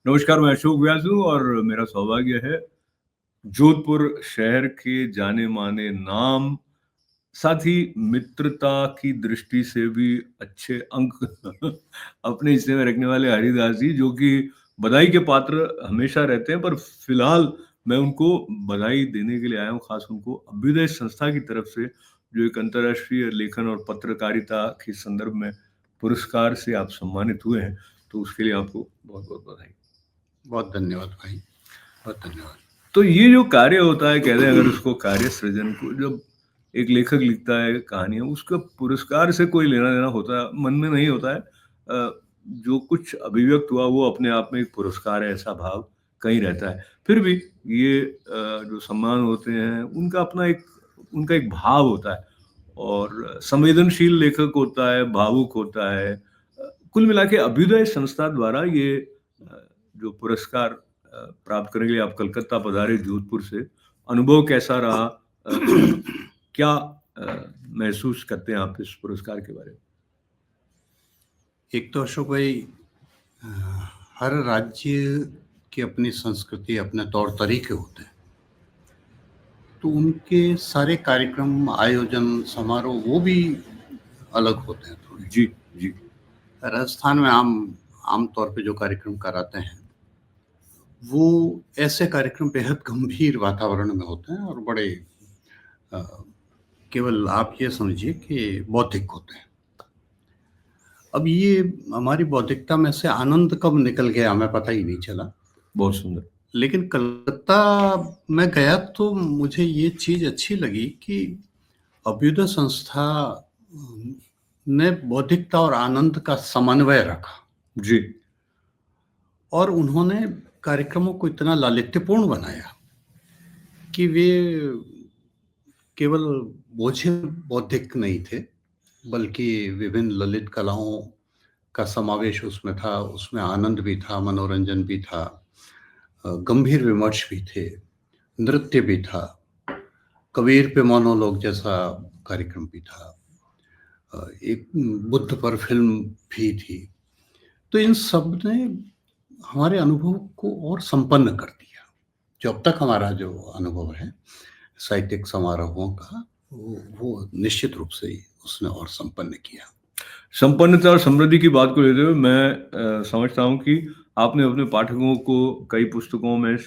नमस्कार, मैं अशोक व्यास हूँ और मेरा सौभाग्य है जोधपुर शहर के जाने-माने नाम, साथ ही मित्रता की दृष्टि से भी अच्छे अंक अपने हिस्से में रखने वाले हरिदास जी, जो कि बधाई के पात्र हमेशा रहते हैं, पर फिलहाल मैं उनको बधाई देने के लिए आया हूँ, खास उनको अभ्युदय संस्था की तरफ से, जो एक अंतर्राष्ट्रीय लेखन और पत्रकारिता के संदर्भ में पुरस्कार से आप सम्मानित हुए हैं, तो उसके लिए आपको बहुत-बहुत बधाई। बहुत धन्यवाद भाई, बहुत धन्यवाद। तो ये जो कार्य होता है, कहते हैं अगर उसको कार्य सृजन को, जब एक लेखक लिखता है कहानियां, उसका पुरस्कार से कोई लेना देना होता है मन में नहीं होता है। जो कुछ अभिव्यक्त हुआ वो अपने आप में एक पुरस्कार है, ऐसा भाव कहीं रहता है। फिर भी ये जो सम्मान होते हैं उनका एक भाव होता है, और संवेदनशील लेखक होता है, भावुक होता है। कुल मिला के अभ्युदय संस्था द्वारा ये जो पुरस्कार प्राप्त करने के लिए आप कलकत्ता पधारे जोधपुर से, अनुभव कैसा रहा? क्या महसूस करते हैं आप इस पुरस्कार के बारे में? एक तो अशोक भाई, हर राज्य की अपनी संस्कृति, अपने तौर तरीके होते हैं, तो उनके सारे कार्यक्रम, आयोजन, समारोह वो भी अलग होते हैं थोड़े। जी, जी। राजस्थान में आम तौर पे जो कार्यक्रम कराते हैं, वो ऐसे कार्यक्रम बेहद गंभीर वातावरण में होते हैं और बड़े केवल आप ये समझिए कि बौद्धिक होते हैं। अब ये हमारी बौद्धिकता में से आनंद कब निकल गया हमें पता ही नहीं चला। बहुत सुंदर। लेकिन कलकत्ता में गया तो मुझे ये चीज अच्छी लगी कि अभ्युदय संस्था ने बौद्धिकता और आनंद का समन्वय रखा जी। और उन्होंने कार्यक्रमों को इतना लालित्यपूर्ण बनाया कि वे केवल बोझिल बौद्धिक नहीं थे, बल्कि विभिन्न ललित कलाओं का समावेश उसमें था। उसमें आनंद भी था, मनोरंजन भी था, गंभीर विमर्श भी थे, नृत्य भी था, कबीर पे मोनोलॉग जैसा कार्यक्रम भी था, एक बुद्ध पर फिल्म भी थी। तो इन सब ने हमारे अनुभव को और संपन्न कर दिया। जो अब तक हमारा जो अनुभव है साहित्यिक समारोहों का, वो निश्चित रूप से ही उसने और संपन्न किया। संपन्नता और समृद्धि की बात को लेते हुए मैं समझता हूँ कि आपने अपने पाठकों को कई पुस्तकों में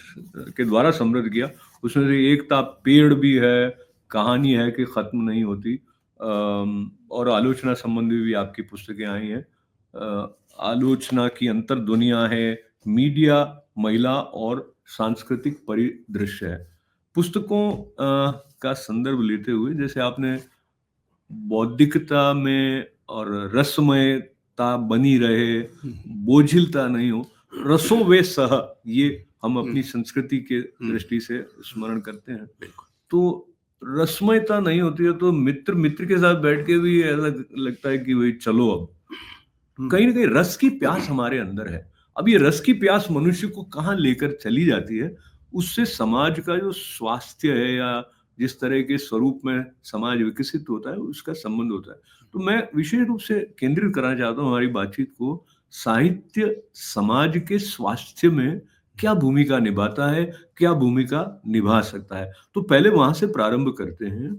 के द्वारा समृद्ध किया। उसमें से एक था पेड़ भी है, कहानी है कि खत्म नहीं होती, और आलोचना संबंधी भी आपकी पुस्तकें आई हैं। आलोचना की अंतर दुनिया है, मीडिया, महिला और सांस्कृतिक परिदृश्य है। पुस्तकों का संदर्भ लेते हुए, जैसे आपने बौद्धिकता में और रसमयता बनी रहे, बोझिलता नहीं हो, रसों वे सह, ये हम अपनी संस्कृति के दृष्टि से स्मरण करते हैं। तो रसमयता नहीं होती है तो मित्र मित्र के साथ बैठ के भी ऐसा लगता है कि भाई चलो, अब कहीं ना कहीं रस की प्यास हमारे अंदर है। अब ये रस की प्यास मनुष्य को कहाँ लेकर चली जाती है, उससे समाज का जो स्वास्थ्य है या जिस तरह के स्वरूप में समाज विकसित होता है उसका संबंध होता है। तो मैं विशेष रूप से केंद्रित करना चाहता हूँ हमारी बातचीत को, साहित्य समाज के स्वास्थ्य में क्या भूमिका निभाता है, क्या भूमिका निभा सकता है। तो पहले वहां से प्रारंभ करते हैं।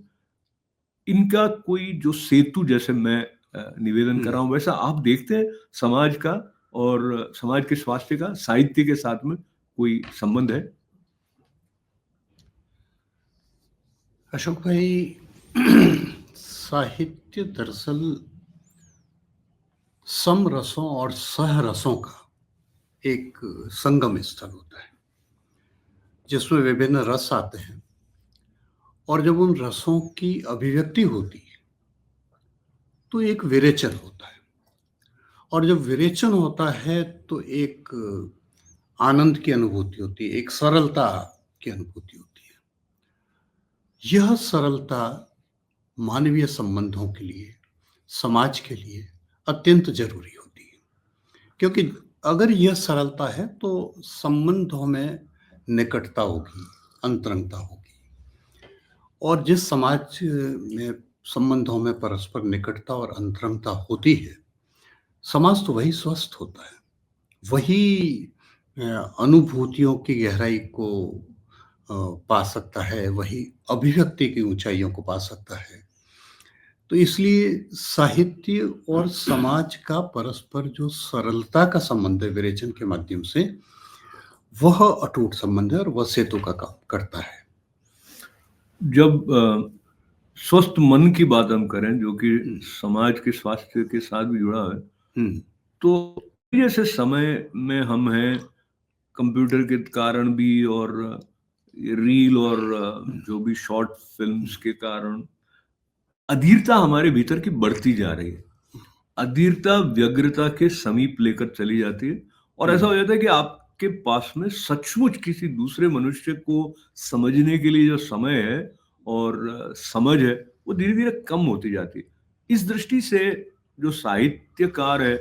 इनका कोई जो सेतु, जैसे मैं निवेदन कर रहा हूं, वैसा आप देखते हैं समाज का और समाज के स्वास्थ्य का साहित्य के साथ में कोई संबंध है? अशोक भाई, साहित्य दरअसल समरसों और सहरसों का एक संगम स्थल होता है, जिसमें विभिन्न रस आते हैं और जब उन रसों की अभिव्यक्ति होती है तो एक विरेचन होता है, और जब विरेचन होता है तो एक आनंद की अनुभूति होती है, एक सरलता की अनुभूति होती है। यह सरलता मानवीय संबंधों के लिए, समाज के लिए अत्यंत जरूरी होती है, क्योंकि अगर यह सरलता है तो संबंधों में निकटता होगी, अंतरंगता होगी, और जिस समाज में संबंधों में परस्पर निकटता और अंतरंगता होती है, समाज तो वही स्वस्थ होता है, वही अनुभूतियों की गहराई को पा सकता है, वही अभिव्यक्ति की ऊँचाइयों को पा सकता है। तो इसलिए साहित्य और समाज का परस्पर जो सरलता का संबंध है विरेचन के माध्यम से, वह अटूट संबंध है और वह सेतु का काम करता है। जब स्वस्थ मन की बात हम करें, जो कि समाज के स्वास्थ्य के साथ भी जुड़ा है, तो जैसे समय में हम हैं, कंप्यूटर के कारण भी और रील और जो भी शॉर्ट फिल्म्स के कारण अधीरता हमारे भीतर की बढ़ती जा रही है। अधीरता व्यग्रता के समीप लेकर चली जाती है और ऐसा हो जाता है कि आपके पास में सचमुच किसी दूसरे मनुष्य को समझने के लिए जो समय है और समझ है, वो धीरे-धीरे कम होती जाती है। इस दृष्टि से जो साहित्यकार है,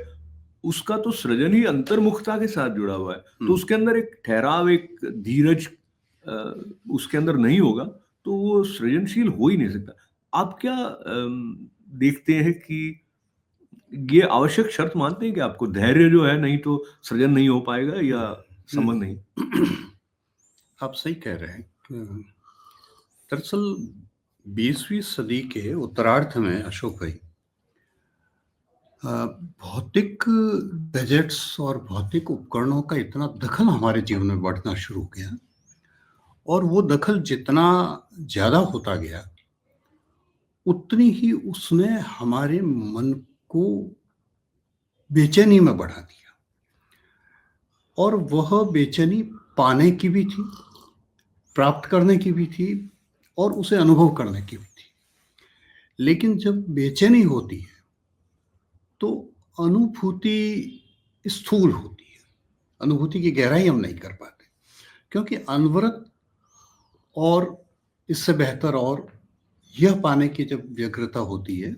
उसका तो सृजन ही अंतर्मुखता के साथ जुड़ा हुआ है। तो उसके अंदर एक ठहराव, एक धीरज अ, उसके अंदर नहीं होगा, तो वो सृजनशील हो ही नहीं सकता। आप क्या देखते हैं कि ये आवश्यक शर्त मानते हैं कि आपको धैर्य जो है, नहीं तो सृजन नहीं हो पाएगा या संभव नहीं? आप सही कह रहे हैं। दरअसल 20वीं सदी के उत्तरार्ध में अशोक भाई भौतिक गैजेट्स और भौतिक उपकरणों का इतना दखल हमारे जीवन में बढ़ना शुरू हो गया और वो दखल जितना ज़्यादा होता गया, उतनी ही उसने हमारे मन को बेचैनी में बढ़ा दिया और वह बेचैनी पाने की भी थी, प्राप्त करने की भी थी और उसे अनुभव करने की भी थी। लेकिन जब बेचैनी होती है, तो अनुभूति स्थूल होती है, अनुभूति की गहराई हम नहीं कर पाते, क्योंकि अनवरत और इससे बेहतर और यह पाने की जब व्यग्रता होती है,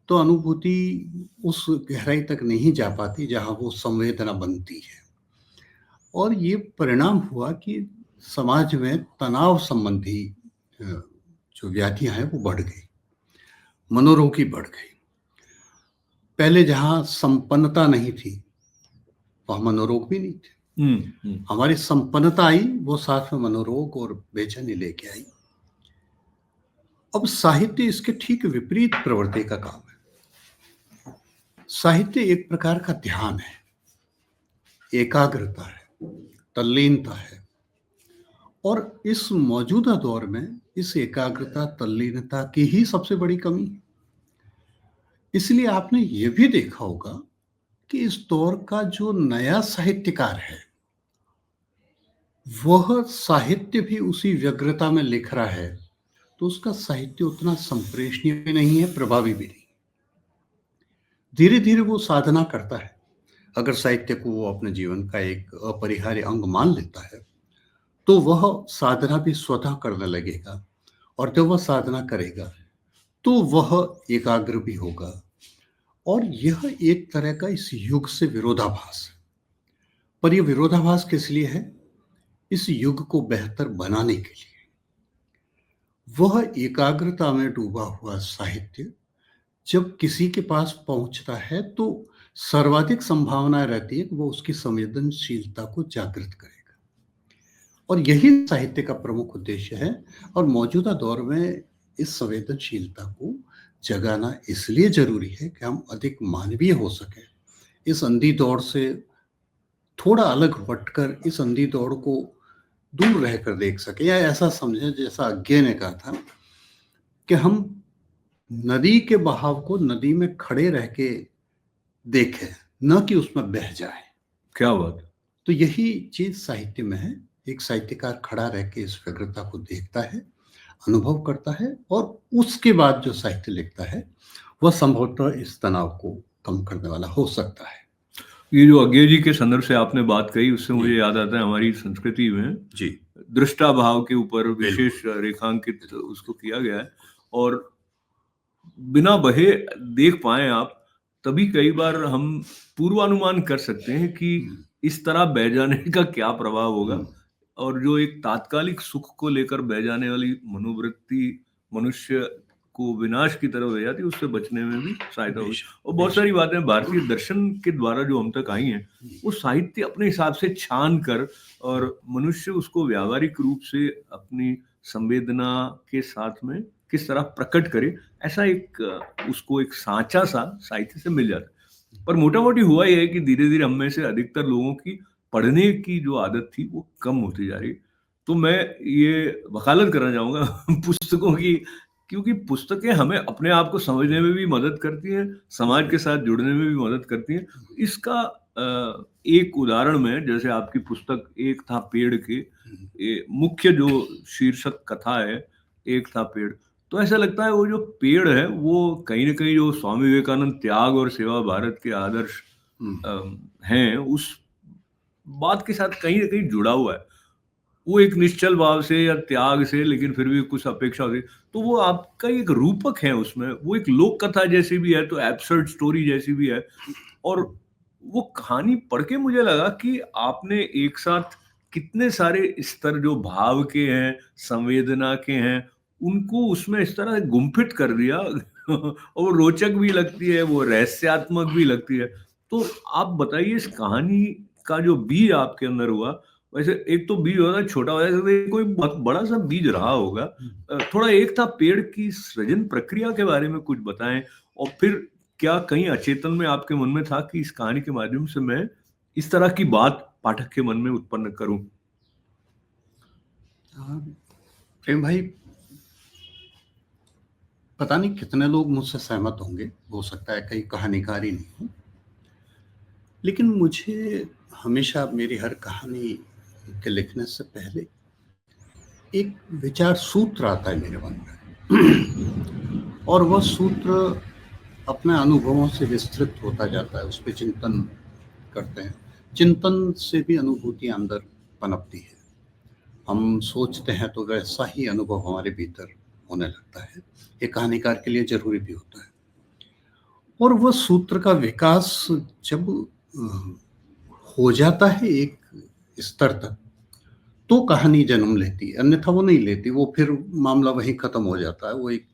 तो अनुभूति उस गहराई तक नहीं जा पाती जहाँ वो संवेदना बनती है। और ये परिणाम हुआ कि समाज में तनाव संबंधी जो व्याधियाँ हैं वो बढ़ गई, मनोरोगी बढ़ गई। पहले जहाँ संपन्नता नहीं थी, वहाँ मनोरोग भी नहीं थे। हमारी संपन्नता आई, वो साथ में मनोरोग और बेचैनी लेके आई। अब साहित्य इसके ठीक विपरीत प्रवृत्ति का काम है। साहित्य एक प्रकार का ध्यान है, एकाग्रता है, तल्लीनता है और इस मौजूदा दौर में इस एकाग्रता, तल्लीनता की ही सबसे बड़ी कमी है। इसलिए आपने ये भी देखा होगा कि इस दौर का जो नया साहित्यकार है, वह साहित्य भी उसी व्यग्रता में लिख रहा है, तो उसका साहित्य उतना संप्रेषणीय भी नहीं है, प्रभावी भी नहीं। धीरे-धीरे वो साधना करता है। अगर साहित्य को वो अपने जीवन का एक अपरिहार्य अंग मान लेता है, तो वह साधना भी स्वतः करने लगेगा और जब वह साधना करेगा, तो वह एकाग्र भी होगा और यह एक तरह का इस युग से विरोधाभास है। पर यह विरोधाभास किस लिए है? इस युग को बेहतर बनाने के लिए। वह एकाग्रता में डूबा हुआ साहित्य जब किसी के पास पहुंचता है, तो सर्वाधिक संभावना रहती है कि वो उसकी संवेदनशीलता को जागृत करेगा और यही साहित्य का प्रमुख उद्देश्य है। और मौजूदा दौर में इस संवेदनशीलता को जगाना इसलिए जरूरी है कि हम अधिक मानवीय हो सके, इस अंधी दौड़ से थोड़ा अलग हटकर इस अंधी दौड़ को दूर रहकर देख सके, या ऐसा समझे जैसा अज्ञे ने कहा था कि हम नदी के बहाव को नदी में खड़े रह के देखें, न कि उसमें बह जाए। क्या बात! तो यही चीज साहित्य में है। एक साहित्यकार खड़ा रह के इस व्यग्रता को देखता है, अनुभव करता है और उसके बाद जो साहित्य लिखता है, वह संभवतः इस तनाव को कम करने वाला हो सकता है। ये जो अज्ञे जी के संदर्भ से आपने बात कही, उससे मुझे याद आता है हमारी संस्कृति में जी दृष्टा भाव के ऊपर विशेष रेखांकित उसको किया गया है और बिना बहे देख पाए आप, तभी कई बार हम पूर्वानुमान कर सकते हैं कि इस तरह बह जाने का क्या प्रभाव होगा और जो एक तात्कालिक सुख को लेकर बह जाने वाली मनोवृत्ति मनुष्य को विनाश की तरफ ले जाती है, उससे बचने में भी सहायता होगी। बेशक, और बहुत बेशक। सारी बातें भारतीय दर्शन के द्वारा जो हम तक आई हैं, वो साहित्य अपने हिसाब से छान कर और मनुष्य उसको व्यावहारिक रूप से अपनी संवेदना के साथ में किस तरह प्रकट करे, ऐसा एक उसको एक साँचा सा साहित्य से मिल जाता है। पर मोटा-मोटी हुआ ये है कि धीरे-धीरे हम में से अधिकतर लोगों की पढ़ने की जो आदत थी, वो कम होती जा रही है। तो मैं ये वकालत करना चाहूँगा पुस्तकों की, क्योंकि पुस्तकें हमें अपने आप को समझने में भी मदद करती हैं, समाज के साथ जुड़ने में भी मदद करती हैं। इसका एक उदाहरण मैं, जैसे आपकी पुस्तक एक था पेड़ के, ये मुख्य जो शीर्षक कथा है, एक था पेड़। तो ऐसा लगता है वो जो पेड़ है, वो कहीं न कहीं जो स्वामी विवेकानंद त्याग और सेवा भारत के आदर्श हैं, उस बात के साथ कहीं न कहीं जुड़ा हुआ है। वो एक निश्चल भाव से या त्याग से, लेकिन फिर भी कुछ अपेक्षा होती है। तो वो आपका एक रूपक है उसमें, वो एक लोक कथा जैसी भी है, तो एब्सर्ड स्टोरी जैसी भी है। और वो कहानी पढ़ के मुझे लगा कि आपने एक साथ कितने सारे स्तर जो भाव के हैं, संवेदना के हैं, उनको उसमें इस तरह गुम्फित कर दिया और वो रोचक भी लगती है, वो रहस्यात्मक भी लगती है। तो आप बताइए इस कहानी का जो बीज आपके अंदर हुआ, वैसे एक तो बीज होता है छोटा, वैसे कोई बहुत बड़ा-सा बीज रहा होगा। थोड़ा एक था पेड़ की सृजन प्रक्रिया के बारे में कुछ बताएँ, और फिर क्या कहीं अचेतन में आपके मन में था कि इस कहानी के माध्यम से मैं इस तरह की बात पाठक के मन में उत्पन्न करूँ? हाँ, प्रेम भाई, पता नहीं कितने लोग मुझसे सहमत होंगे, हो सकता है कई कहानीकार ही नहीं हों। लेकिन मुझे हमेशा मेरी हर कहानी के लिखने से पहले एक विचार सूत्र आता है मेरे मन में और वह सूत्र अपने अनुभवों से विस्तृत होता जाता है, उस पे चिंतन करते हैं। चिंतन से भी अनुभूति अंदर पनपती है। हम सोचते हैं तो वैसा ही अनुभव हमारे भीतर होने लगता है। ये कहानीकार के लिए ज़रूरी भी होता है। और वह सूत्र का विकास जब हो जाता है एक स्तर तक, तो कहानी जन्म लेती है, अन्यथा वो नहीं लेती। वो फिर मामला वहीं खत्म हो जाता है। वो एक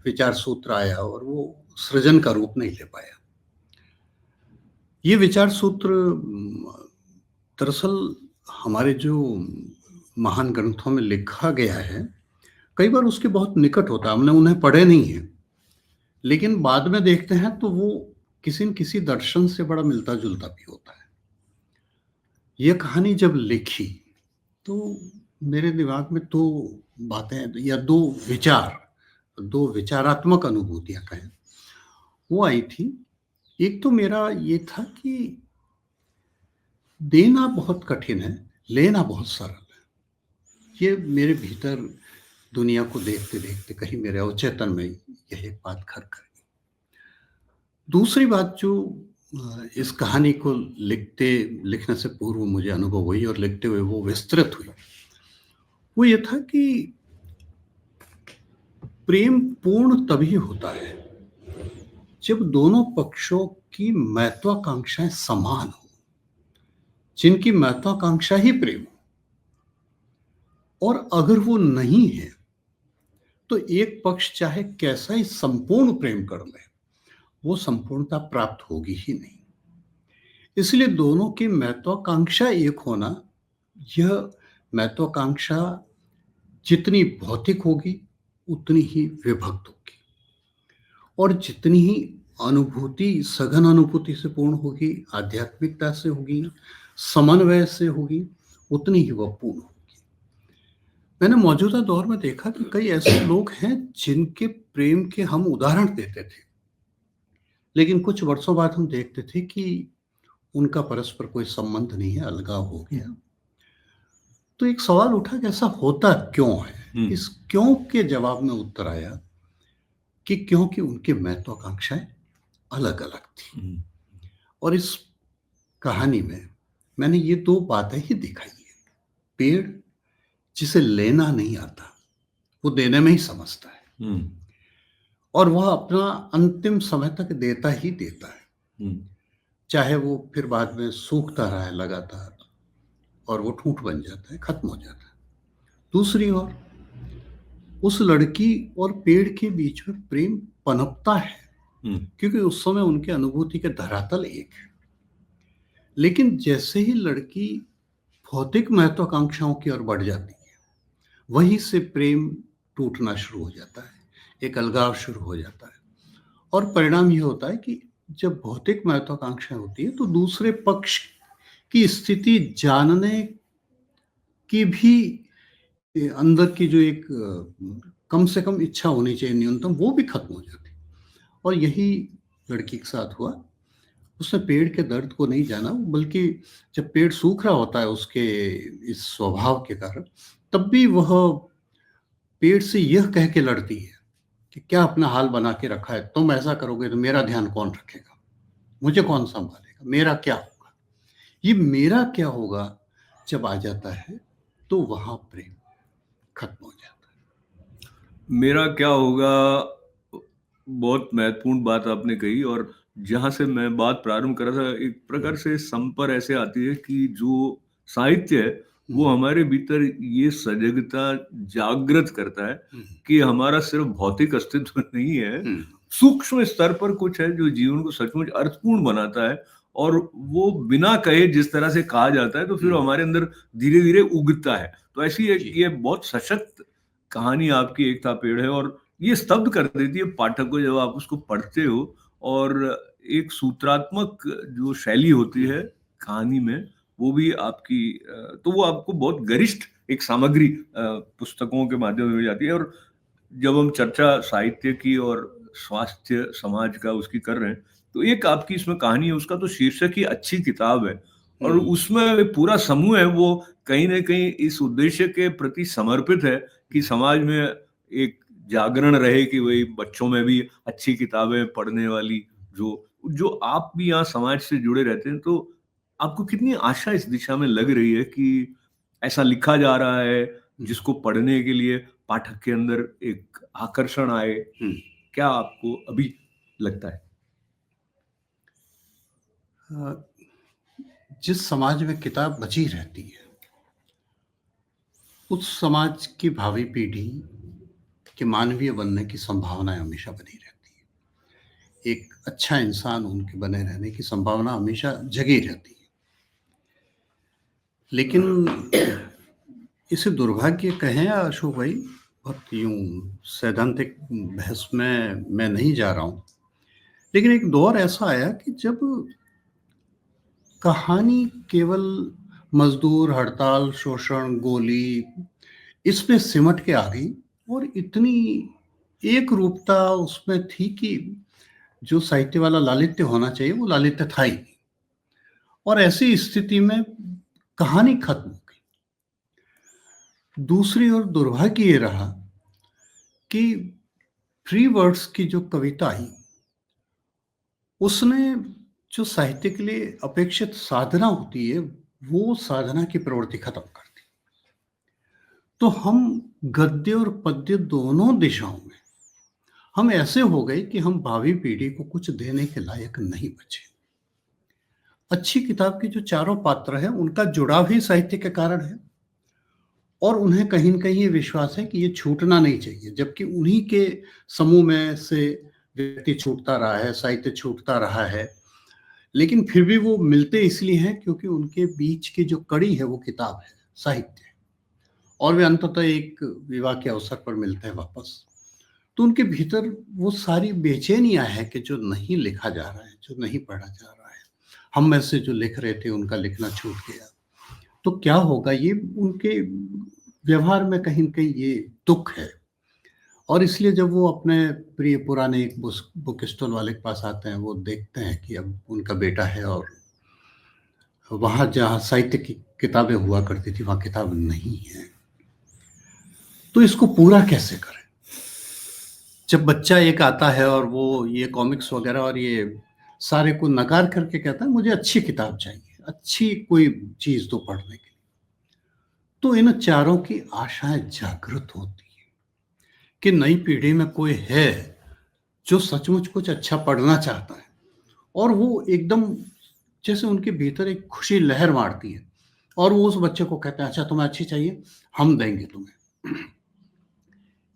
विचार सूत्र आया और वो सृजन का रूप नहीं ले पाया। ये विचार सूत्र दरअसल हमारे जो महान ग्रंथों में लिखा गया है, कई बार उसके बहुत निकट होता है। हमने उन्हें पढ़े नहीं है, लेकिन बाद में देखते हैं तो वो किसी न किसी दर्शन से बड़ा मिलता-जुलता भी होता है। ये कहानी जब लिखी, तो मेरे दिमाग में 2 बातें या 2 विचारात्मक अनुभूतियाँ कहें, वो आई थी। एक तो मेरा ये था कि देना बहुत कठिन है, लेना बहुत सरल है। ये मेरे भीतर दुनिया को देखते-देखते कहीं मेरे अवचेतन में यह एक बात घर कर गई। दूसरी बात जो इस कहानी को लिखने से पूर्व मुझे अनुभव हुई और लिखते हुए वो विस्तृत हुई, वो ये था कि प्रेम पूर्ण तभी होता है जब दोनों पक्षों की महत्वाकांक्षाएं समान हो, जिनकी महत्वाकांक्षा ही प्रेम हो। और अगर वो नहीं है, तो एक पक्ष चाहे कैसा ही संपूर्ण प्रेम कर ले, वो संपूर्णता प्राप्त होगी ही नहीं। इसलिए दोनों की महत्वाकांक्षा एक होना, यह महत्वाकांक्षा जितनी भौतिक होगी, उतनी ही विभक्त होगी। और जितनी ही अनुभूति सघन अनुभूति से पूर्ण होगी, आध्यात्मिकता से होगी, समन्वय से होगी, उतनी ही वह पूर्ण होगी। मैंने मौजूदा दौर में देखा कि कई ऐसे लोग हैं जिनके प्रेम के हम उदाहरण देते थे, लेकिन कुछ वर्षों बाद हम देखते थे कि उनका परस्पर कोई संबंध नहीं है, अलगाव हो गया। तो एक सवाल उठा कि ऐसा होता क्यों है? इस क्यों के जवाब में उत्तर आया कि क्योंकि उनकी महत्वाकांक्षाएं अलग-अलग थी। और इस कहानी में मैंने ये 2 बातें ही दिखाई हैं। पेड़ जिसे लेना नहीं आता, वो देने में ही समझता है। और वह अपना अंतिम समय तक देता ही देता है। चाहे वो फिर बाद में सूखता रहा है लगातार और वो ठूंठ बन जाता है, खत्म हो जाता है। दूसरी ओर उस लड़की और पेड़ के बीच में प्रेम पनपता है, क्योंकि उस समय उनके अनुभूति के धरातल एक है। लेकिन जैसे ही लड़की भौतिक महत्वाकांक्षाओं की ओर बढ़ जाती है, वहीं से प्रेम टूटना शुरू हो जाता है, एक अलगाव शुरू हो जाता है। और परिणाम ये होता है कि जब भौतिक महत्वाकांक्षा होती है तो दूसरे पक्ष की स्थिति जानने की भी अंदर की जो एक कम से कम इच्छा होनी चाहिए, न्यूनतम, वो भी खत्म हो जाती है। और यही लड़की के साथ हुआ। उसने पेड़ के दर्द को नहीं जाना, बल्कि जब पेड़ सूख रहा होता है उसके इस स्वभाव के कारण, तब भी वह पेड़ से यह कह के लड़ती है कि क्या अपना हाल बना के रखा है, तुम ऐसा करोगे तो मेरा ध्यान कौन रखेगा, मुझे कौन संभालेगा, मेरा क्या होगा। ये मेरा क्या होगा जब आ जाता है तो वहां प्रेम खत्म हो जाता है। मेरा क्या होगा, बहुत महत्वपूर्ण बात आपने कही। और जहां से मैं बात प्रारंभ कर रहा था, एक प्रकार से संपर ऐसे आती है कि जो साहित्य है वो हमारे भीतर ये सजगता जागृत करता है कि हमारा सिर्फ भौतिक अस्तित्व नहीं है, सूक्ष्म स्तर पर कुछ है जो जीवन को सचमुच अर्थपूर्ण बनाता है। और वो बिना कहे जिस तरह से कहा जाता है तो फिर हमारे अंदर धीरे धीरे उगता है। तो ऐसी एक ये बहुत सशक्त कहानी आपकी एक था पेड़ है, और ये स्तब्ध कर देती है पाठक को जब आप उसको पढ़ते हो। और एक सूत्रात्मक जो शैली होती है कहानी में, वो भी आपकी तो वो आपको बहुत गरिष्ठ एक सामग्री पुस्तकों के माध्यम से मिल जाती है। और जब हम चर्चा साहित्य की और स्वास्थ्य समाज का उसकी कर रहे हैं, तो एक आपकी इसमें कहानी है, उसका तो शीर्षक ही अच्छी किताब है। और उसमें पूरा समूह है, वो कहीं ना कहीं इस उद्देश्य के प्रति समर्पित है कि समाज में एक जागरण रहे कि वही बच्चों में भी अच्छी किताबें पढ़ने वाली, जो जो आप भी यहाँ समाज से जुड़े रहते हैं, तो आपको कितनी आशा इस दिशा में लग रही है कि ऐसा लिखा जा रहा है जिसको पढ़ने के लिए पाठक के अंदर एक आकर्षण आए? क्या आपको अभी लगता है? जिस समाज में किताब बची रहती है, उस समाज की भावी पीढ़ी के मानवीय बनने की संभावना हमेशा बनी रहती है। एक अच्छा इंसान उनके बने रहने की संभावना हमेशा जगी रहती है। लेकिन इसे दुर्भाग्य कहें या अशोक भाई, बहुत यूं सैद्धांतिक बहस में मैं नहीं जा रहा हूं, लेकिन एक दौर ऐसा आया कि जब कहानी केवल मजदूर, हड़ताल, शोषण, गोली, इसमें सिमट के आ गई और इतनी एक रूपता उसमें थी कि जो साहित्य वाला लालित्य होना चाहिए वो लालित्य था ही नहीं। और ऐसी स्थिति में कहानी खत्म हो गई। दूसरी ओर दुर्भाग्य ये रहा कि फ्री वर्ड्स की जो कविता आई, उसने जो साहित्य के लिए अपेक्षित साधना होती है, वो साधना की प्रवृत्ति खत्म कर दी। तो हम गद्य और पद्य दोनों दिशाओं में हम ऐसे हो गए कि हम भावी पीढ़ी को कुछ देने के लायक नहीं बचे। अच्छी किताब के जो चारों पात्र हैं, उनका जुड़ाव ही साहित्य के कारण है, और उन्हें कहीं न कहीं ये विश्वास है कि ये छूटना नहीं चाहिए, जबकि उन्हीं के समूह में से व्यक्ति छूटता रहा है, साहित्य छूटता रहा है। लेकिन फिर भी वो मिलते इसलिए हैं क्योंकि उनके बीच की जो कड़ी है वो किताब है, साहित्य है, और वे अंततः एक विवाह के अवसर पर मिलते हैं वापस। तो उनके भीतर वो सारी बेचैनियां है कि जो नहीं लिखा जा रहा है, जो नहीं पढ़ा जा रहा है, हम में से जो लिख रहे थे उनका लिखना छूट गया, तो क्या होगा। ये उनके व्यवहार में कहीं न कहीं ये दुख है। और इसलिए जब वो अपने प्रिय पुराने एक बुक स्टॉल वाले के पास आते हैं, वो देखते हैं कि अब उनका बेटा है और वहाँ जहाँ साहित्य की किताबें हुआ करती थी वहाँ किताब नहीं है, तो इसको पूरा कैसे करें। जब बच्चा एक आता है और वो ये कॉमिक्स वगैरह और ये सारे को नकार करके कहता है मुझे अच्छी किताब चाहिए, अच्छी कोई चीज दो पढ़ने के लिए, तो इन चारों की आशाएं जागृत होती है कि नई पीढ़ी में कोई है जो सचमुच कुछ अच्छा पढ़ना चाहता है, और वो एकदम जैसे उनके भीतर एक खुशी लहर मारती है, और वो उस बच्चे को कहते हैं अच्छा तुम्हें अच्छी चाहिए, हम देंगे तुम्हें।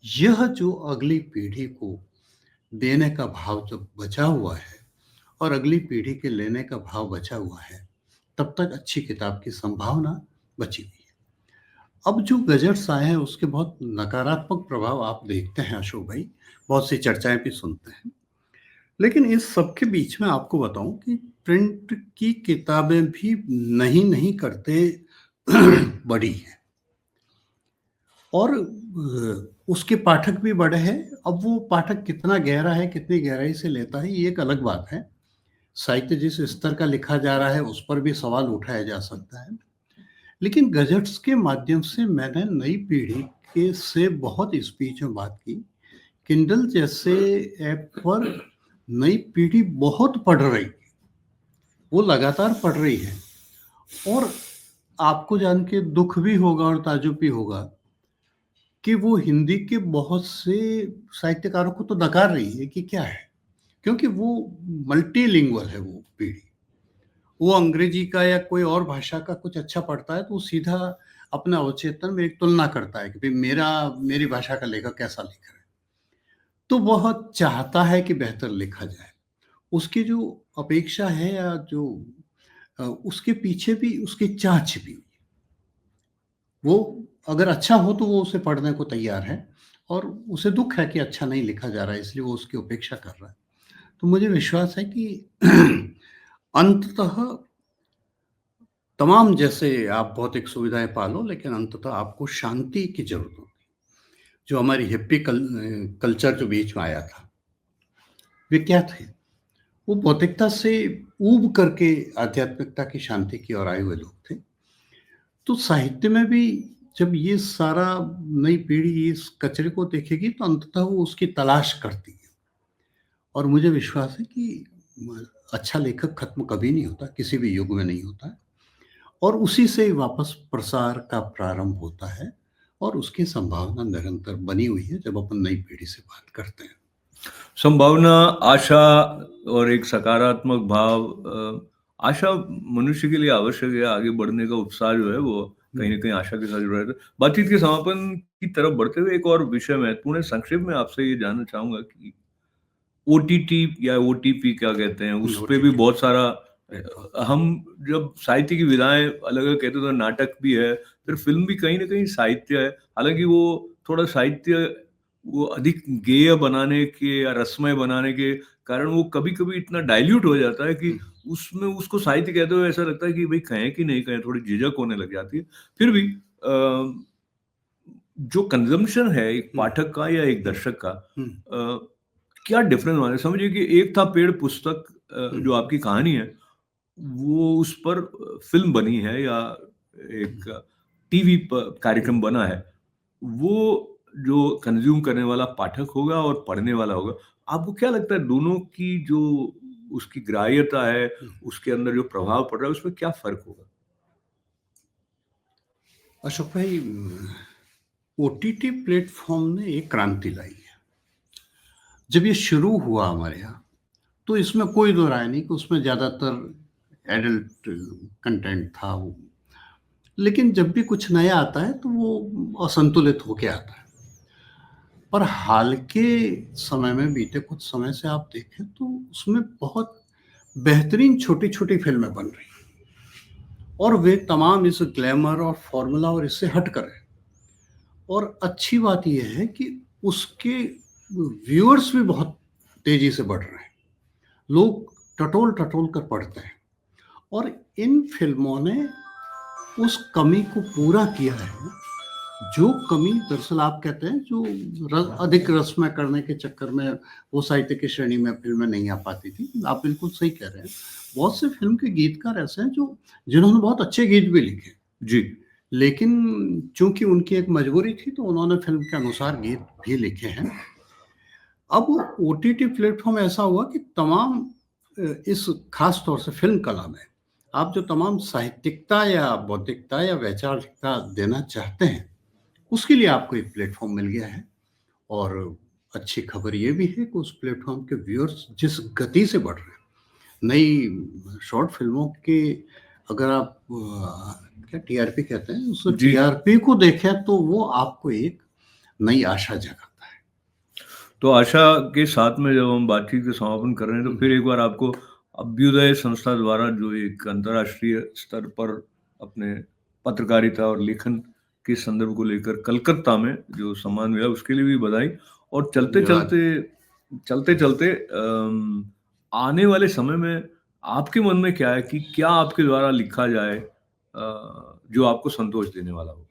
यह जो अगली पीढ़ी को देने का भाव जब बचा हुआ है और अगली पीढ़ी के लेने का भाव बचा हुआ है, तब तक अच्छी किताब की संभावना बची हुई है। अब जो गज़ट्स आए हैं उसके बहुत नकारात्मक प्रभाव आप देखते हैं अशोक भाई, बहुत सी चर्चाएँ भी सुनते हैं। लेकिन इस सब के बीच में आपको बताऊँ कि प्रिंट की किताबें भी नहीं करते बढ़ी हैं और उसके पाठक भी बढ़े हैं। अब वो पाठक कितना गहरा है, कितनी गहराई से लेता है, ये एक अलग बात है। साहित्य जिस स्तर का लिखा जा रहा है, उस पर भी सवाल उठाया जा सकता है। लेकिन गज़ट्स के माध्यम से मैंने नई पीढ़ी के से बहुत इस बीच में बात की। किंडल जैसे ऐप पर नई पीढ़ी बहुत पढ़ रही है, वो लगातार पढ़ रही है और आपको जान के दुःख भी होगा और ताज्जुब भी होगा कि वो हिंदी के बहुत से साहित्यकारों को तो नकार रही है कि क्या है, क्योंकि वो मल्टीलिंगुअल है वो पीढ़ी। वो अंग्रेजी का या कोई और भाषा का कुछ अच्छा पढ़ता है तो वो सीधा अपने अवचेतन में एक तुलना करता है कि भाई मेरी भाषा का लेखक कैसा लिख रहा है। तो वह चाहता है कि बेहतर लिखा जाए। उसकी जो अपेक्षा है या जो उसके पीछे भी उसकी चाह छिपी हुई है। वो अगर अच्छा हो तो वो उसे पढ़ने को तैयार है और उसे दुःख है कि अच्छा नहीं लिखा जा रहा है, इसलिए वो उसकी उपेक्षा कर रहा है। तो मुझे विश्वास है कि अंततः तमाम जैसे आप भौतिक सुविधाएँ पालो, लेकिन अंततः आपको शांति की ज़रूरत होगी। जो हमारी हिप्पी कल्चर जो बीच में आया था, वे क्या थे? वो भौतिकता से ऊब करके आध्यात्मिकता की शांति की ओर आए हुए लोग थे। तो साहित्य में भी जब ये सारा नई पीढ़ी इस कचरे को देखेगी तो अंततः वो उसकी तलाश करती है और मुझे विश्वास है कि अच्छा लेखक खत्म कभी नहीं होता, किसी भी युग में नहीं होता है और उसी से वापस प्रसार का प्रारंभ होता है और उसकी संभावना निरंतर बनी हुई है जब अपन नई पीढ़ी से बात करते हैं। संभावना, आशा और एक सकारात्मक भाव आशा मनुष्य के लिए आवश्यक है। आगे बढ़ने का उत्साह जो है वो कहीं न कहीं आशा के साथ जुड़ा रहता है। बातचीत के समापन की तरफ बढ़ते हुए एक और विषय महत्वपूर्ण है। संक्षेप में आपसे ये जानना चाहूँगा कि ओटीटी या ओटीपी क्या कहते हैं, उस पे भी ओटीटी बहुत सारा हम जब साहित्य की विधाएँ अलग-अलग कहते हैं तो नाटक भी है, फिर फ़िल्म भी कहीं न कहीं साहित्य है। हालाँकि वो थोड़ा साहित्य वो अधिक गेय बनाने के या रसमय बनाने के कारण वो कभी-कभी इतना डाइल्यूट हो जाता है कि उसमें उसको साहित्य कहते हुए ऐसा लगता है कि भई कहें कि नहीं कहें, थोड़ी झिझक होने लग जाती है। फिर भी जो कंज़म्पशन है एक हुँ, पाठक का या एक हुँ, दर्शक का हुँ, क्या डिफरेंस माने समझिए कि एक था पेड़ पुस्तक हुँ, जो आपकी कहानी है, वो उस पर फ़िल्म बनी है या हुँ। एक टीवी प कार्यक्रम बना है। वो जो कंज़्यूम करने वाला पाठक होगा और पढ़ने वाला होगा। आपको क्या लगता है दोनों की जो उसकी ग्राह्यता है, उसके अंदर जो प्रभाव पड़ रहा है, उसमें क्या फ़र्क होगा? अशोक भाई, ओटीटी प्लेटफ़ॉर्म ने एक क्रांति लाई है। जब ये शुरू हुआ हमारे यहाँ, तो इसमें कोई दो राय नहीं कि उसमें ज़्यादातर एडल्ट कंटेंट था वो। लेकिन जब भी कुछ नया आता है तो वो असंतुलित होके आता है। पर हाल के समय में बीते कुछ समय से आप देखें तो उसमें बहुत बेहतरीन छोटी-छोटी फ़िल्में बन रही हैं और वे तमाम इस ग्लैमर और फ़ॉर्मूला और इससे हटकर हैं। और अच्छी बात ये है कि उसके व्यूअर्स भी बहुत तेज़ी से बढ़ रहे हैं। लोग टटोल-टटोल कर पढ़ते हैं और इन फ़िल्मों ने उस कमी को पूरा किया है, जो कमी दरअसल आप कहते हैं जो अधिक रसमय करने के चक्कर में वो साहित्य की श्रेणी में फ़िल्में नहीं आ पाती थी। आप बिल्कुल सही कह रहे हैं। बहुत से फ़िल्म के गीतकार ऐसे हैं जो जिन्होंने बहुत अच्छे गीत भी लिखे। जी। लेकिन चूँकि उनकी एक मजबूरी थी तो उन्होंने फ़िल्म के अनुसार गीत भी लिखे हैं। अब ओटीटी प्लेटफ़ॉर्म ऐसा हुआ कि तमाम इस ख़ास तौर से फ़िल्म कला में आप जो तमाम साहित्यिकता या बौद्धिकता या वैचारिकता देना चाहते हैं, उसके लिए आपको एक प्लेटफ़ॉर्म मिल गया है। और अच्छी खबर ये भी है कि उस प्लेटफ़ॉर्म के व्यूअर्स जिस गति से बढ़ रहे हैं, नई शॉर्ट फ़िल्मों के अगर आप क्या टीआरपी कहते हैं, उस जी। टीआरपी को देखें तो वो आपको एक नई आशा जगाता है। तो आशा के साथ में जब हम बातचीत का समापन कर रहे हैं, तो फिर एक बार आपको अभ्युदय संस्था द्वारा जो एक अंतर्राष्ट्रीय स्तर पर अपने पत्रकारिता और लेखन के संदर्भ को लेकर कलकत्ता में जो सम्मान मिला, उसके लिए भी बधाई। और धन्यवाद। चलते-चलते आने वाले समय में आपके मन में क्या है कि क्या आपके द्वारा लिखा जाए जो आपको संतोष देने वाला हो?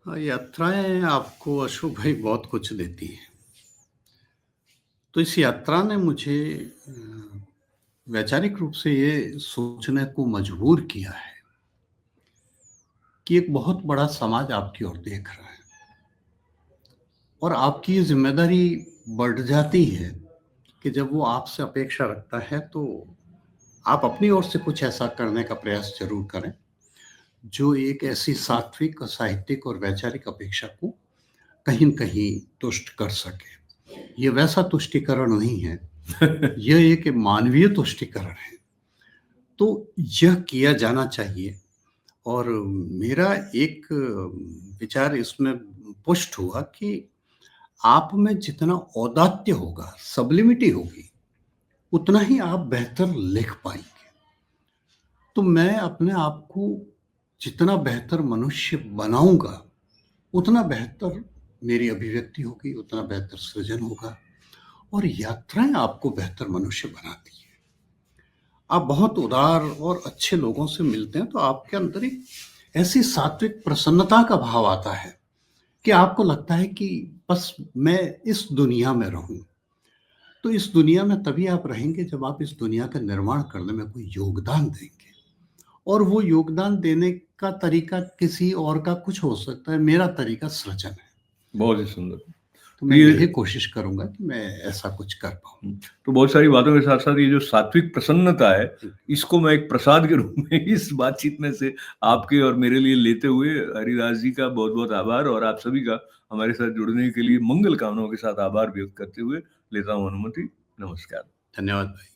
हाँ, यात्राएँ आपको अशोक भाई बहुत कुछ देती हैं। तो इस यात्रा ने मुझे वैचारिक रूप से ये सोचने को मजबूर किया है कि एक बहुत बड़ा समाज आपकी ओर देख रहा है और आपकी ये ज़िम्मेदारी बढ़ जाती है कि जब वो आपसे अपेक्षा रखता है, तो आप अपनी ओर से कुछ ऐसा करने का प्रयास ज़रूर करें, जो एक ऐसी सात्विक, साहित्यिक और वैचारिक अपेक्षा को कहीं न कहीं तुष्ट कर सके। ये वैसा तुष्टीकरण नहीं है, यह एक मानवीय तुष्टीकरण है। तो यह किया जाना चाहिए और मेरा एक विचार इसमें पुष्ट हुआ कि आप में जितना औदात्य होगा, सब्लिमिटी होगी, उतना ही आप बेहतर लिख पाएँगे। तो मैं अपने आप को जितना बेहतर मनुष्य बनाऊँगा, उतना बेहतर मेरी अभिव्यक्ति होगी, उतना बेहतर सृजन होगा और यात्राएँ आपको बेहतर मनुष्य बनाती हैं। आप बहुत उदार और अच्छे लोगों से मिलते हैं, तो आपके अंदर एक ऐसी सात्विक प्रसन्नता का भाव आता है कि आपको लगता है कि बस मैं इस दुनिया में रहूँ। तो इस दुनिया में तभी आप रहेंगे जब आप इस दुनिया का निर्माण करने में कोई योगदान देंगे और वो योगदान देने का तरीका किसी और का कुछ हो सकता है, मेरा तरीका सृजन है। बहुत ही सुंदर। तो तो मैं ये यही कोशिश करूँगा कि मैं ऐसा कुछ कर पाऊँ। तो बहुत सारी बातों के साथ-साथ ये जो सात्विक प्रसन्नता है, इसको मैं एक प्रसाद के रूप में इस बातचीत में से आपके और मेरे लिए लेते हुए हरिदास जी का बहुत-बहुत आभार और आप सभी का हमारे साथ जुड़ने के लिए मंगल कामनाओं के साथ आभार व्यक्त करते हुए लेता हूँ अनुमति। नमस्कार। धन्यवाद भाई।